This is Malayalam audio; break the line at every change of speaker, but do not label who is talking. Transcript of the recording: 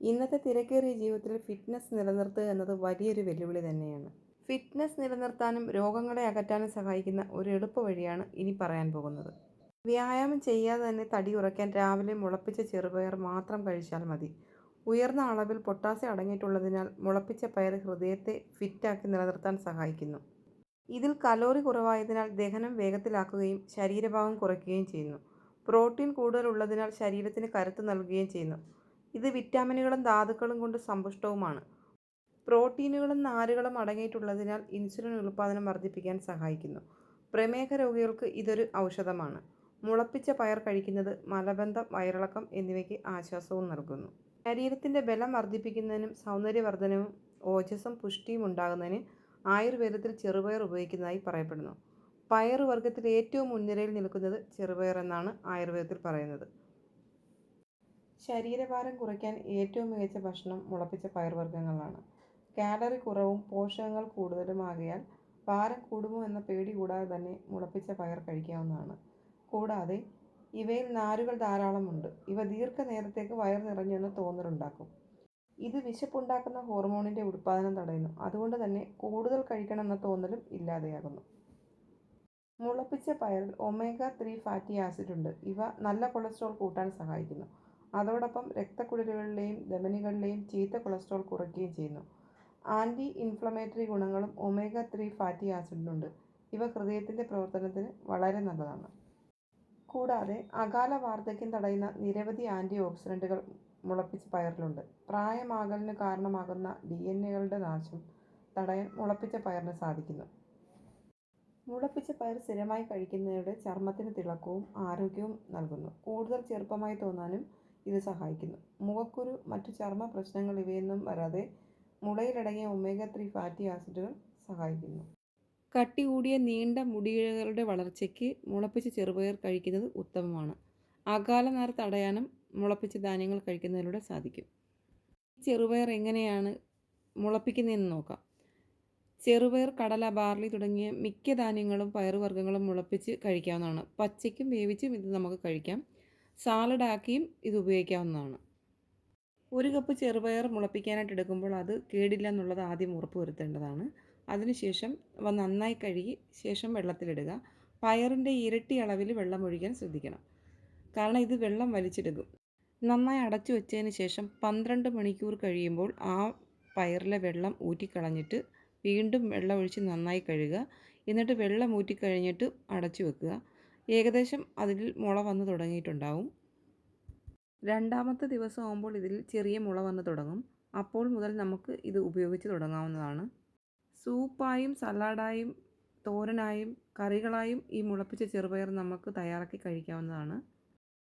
ഇന്നത്തെ തിരക്കേറിയ ജീവിതത്തിൽ ഫിറ്റ്നസ് നിലനിർത്തുക എന്നത് വലിയൊരു വെല്ലുവിളി തന്നെയാണ്. ഫിറ്റ്നസ് നിലനിർത്താനും രോഗങ്ങളെ അകറ്റാനും സഹായിക്കുന്ന ഒരു എളുപ്പ വഴിയാണ് ഇനി പറയാൻ പോകുന്നത്. വ്യായാമം ചെയ്യാതെ തന്നെ തടി കുറയ്ക്കാൻ രാവിലെ മുളപ്പിച്ച ചെറുപയർ മാത്രം കഴിച്ചാൽ മതി. ഉയർന്ന അളവിൽ പൊട്ടാസ്യം അടങ്ങിയിട്ടുള്ളതിനാൽ മുളപ്പിച്ച പയർ ഹൃദയത്തെ ഫിറ്റാക്കി നിലനിർത്താൻ സഹായിക്കുന്നു. ഇതിൽ കലോറി കുറവായതിനാൽ ദഹനം വേഗത്തിലാക്കുകയും ശരീരഭാരം കുറയ്ക്കുകയും ചെയ്യുന്നു. പ്രോട്ടീൻ കൂടുതലുള്ളതിനാൽ ശരീരത്തിന് കരുത്ത് നൽകുകയും ചെയ്യുന്നു. ഇത് വിറ്റാമിനുകളും ധാതുക്കളും കൊണ്ട് സമ്പുഷ്ടവുമാണ്. പ്രോട്ടീനുകളും നാരുകളും അടങ്ങിയിട്ടുള്ളതിനാൽ ഇൻസുലിൻ ഉൽപ്പാദനം വർദ്ധിപ്പിക്കാൻ സഹായിക്കുന്നു. പ്രമേഹ രോഗികൾക്ക് ഇതൊരു ഔഷധമാണ്. മുളപ്പിച്ച പയർ കഴിക്കുന്നത് മലബന്ധം, വയറിളക്കം എന്നിവയ്ക്ക് ആശ്വാസവും നൽകുന്നു. ശരീരത്തിൻ്റെ ബലം വർദ്ധിപ്പിക്കുന്നതിനും സൗന്ദര്യവർദ്ധനവും ഓജസ്സും പുഷ്ടിയും ഉണ്ടാകുന്നതിന് ആയുർവേദത്തിൽ ചെറുപയർ ഉപയോഗിക്കുന്നതായി പറയപ്പെടുന്നു. പയറുവർഗ്ഗത്തിൽ ഏറ്റവും മുൻനിരയിൽ നിൽക്കുന്നത് ചെറുപയർ എന്നാണ് ആയുർവേദത്തിൽ പറയുന്നത്. ശരീരഭാരം കുറയ്ക്കാൻ ഏറ്റവും മികച്ച ഭക്ഷണം മുളപ്പിച്ച പയർവർഗ്ഗങ്ങളാണ്. കാലറി കുറവും പോഷകങ്ങൾ കൂടുതലുമാകയാൽ ഭാരം കൂടുമോ എന്ന പേടി കൂടാതെ തന്നെ മുളപ്പിച്ച പയർ കഴിക്കാവുന്നതാണ്. കൂടാതെ ഇവയിൽ നാരുകൾ ധാരാളമുണ്ട്. ഇവ ദീർഘനേരത്തേക്ക് വയർ നിറഞ്ഞെന്ന് തോന്നലുണ്ടാക്കും. ഇത് വിശപ്പുണ്ടാക്കുന്ന ഹോർമോണിൻ്റെ ഉത്പാദനം തടയുന്നു. അതുകൊണ്ട് തന്നെ കൂടുതൽ കഴിക്കണമെന്ന തോന്നലും ഇല്ലാതെയാകുന്നു. മുളപ്പിച്ച പയറിൽ ഒമേഗ-3 ഫാറ്റി ആസിഡ് ഉണ്ട്. ഇവ നല്ല കൊളസ്ട്രോൾ കൂട്ടാൻ സഹായിക്കുന്നു. അതോടൊപ്പം രക്തക്കുഴലുകളിലെയും ധമനികളിലെയും ചീത്ത കൊളസ്ട്രോൾ കുറയ്ക്കുകയും ചെയ്യുന്നു. ആൻറ്റി ഇൻഫ്ലമേറ്ററി ഗുണങ്ങളും ഒമേഗ-3 ഫാറ്റി ആസിഡിനുണ്ട്. ഇവ ഹൃദയത്തിൻ്റെ പ്രവർത്തനത്തിന് വളരെ നല്ലതാണ്. കൂടാതെ അകാല വാർദ്ധക്യം തടയുന്ന നിരവധി ആൻറ്റി ഓക്സിഡൻറ്റുകൾ മുളപ്പിച്ച പയറിലുണ്ട്. പ്രായമാകലിന് കാരണമാകുന്ന DNA-കളുടെ നാശം തടയാൻ മുളപ്പിച്ച പയറിന് സാധിക്കുന്നു. മുളപ്പിച്ച പയർ സ്ഥിരമായി കഴിക്കുന്നതിലൂടെ ചർമ്മത്തിന് തിളക്കവും ആരോഗ്യവും നൽകുന്നു. കൂടുതൽ ചെറുപ്പമായി തോന്നാനും ഇത് സഹായിക്കുന്നു. മുഖക്കുരു, മറ്റു ചർമ്മ പ്രശ്നങ്ങൾ ഇവയൊന്നും വരാതെ മുളയിലടങ്ങിയ ഒമേഗ-3 ഫാറ്റി ആസിഡുകൾ സഹായിക്കുന്നു. കട്ടി കൂടിയ നീണ്ട മുടിയിഴകളുടെ വളർച്ചയ്ക്ക് മുളപ്പിച്ച ചെറുപയർ കഴിക്കുന്നത് ഉത്തമമാണ്. അകാലനര തടയാനും മുളപ്പിച്ച ധാന്യങ്ങൾ കഴിക്കുന്നതിലൂടെ സാധിക്കും. ചെറുപയർ എങ്ങനെയാണ് മുളപ്പിക്കുന്നതെന്ന് നോക്കാം. ചെറുപയർ, കടല, ബാർലി തുടങ്ങിയ മിക്ക ധാന്യങ്ങളും പയറുവർഗ്ഗങ്ങളും മുളപ്പിച്ച് കഴിക്കാവുന്നതാണ്. പച്ചയ്ക്കും വേവിച്ചും ഇത് നമുക്ക് കഴിക്കാം. സാലഡാക്കിയും ഇത് ഉപയോഗിക്കാവുന്നതാണ്. ഒരു കപ്പ് ചെറുപയർ മുളപ്പിക്കാനായിട്ട് എടുക്കുമ്പോൾ അത് കേടില്ല എന്നുള്ളത് ആദ്യം ഉറപ്പ് വരുത്തേണ്ടതാണ്. അതിനുശേഷം അവ നന്നായി കഴുകി ശേഷം വെള്ളത്തിലിടുക. പയറിൻ്റെ ഇരട്ടി അളവിൽ വെള്ളം ഒഴിക്കാൻ ശ്രദ്ധിക്കണം. കാരണം ഇത് വെള്ളം വലിച്ചെടുക്കും. നന്നായി അടച്ചു വെച്ചതിന് ശേഷം 12 മണിക്കൂർ കഴിയുമ്പോൾ ആ പയറിലെ വെള്ളം ഊറ്റിക്കളഞ്ഞിട്ട് വീണ്ടും വെള്ളം ഒഴിച്ച് നന്നായി കഴുകുക. എന്നിട്ട് വെള്ളം ഊറ്റിക്കഴിഞ്ഞിട്ട് അടച്ചു വെക്കുക. ഏകദേശം അതിൽ മുള വന്ന് തുടങ്ങിയിട്ടുണ്ടാവും. രണ്ടാമത്തെ ദിവസം ആകുമ്പോൾ ഇതിൽ ചെറിയ മുള വന്ന് തുടങ്ങും. അപ്പോൾ മുതൽ നമുക്ക് ഇത് ഉപയോഗിച്ച് തുടങ്ങാവുന്നതാണ്. സൂപ്പായും സലാഡായും തോരനായും കറികളായും ഈ മുളപ്പിച്ച ചെറുപയർ നമുക്ക് തയ്യാറാക്കി കഴിക്കാവുന്നതാണ്.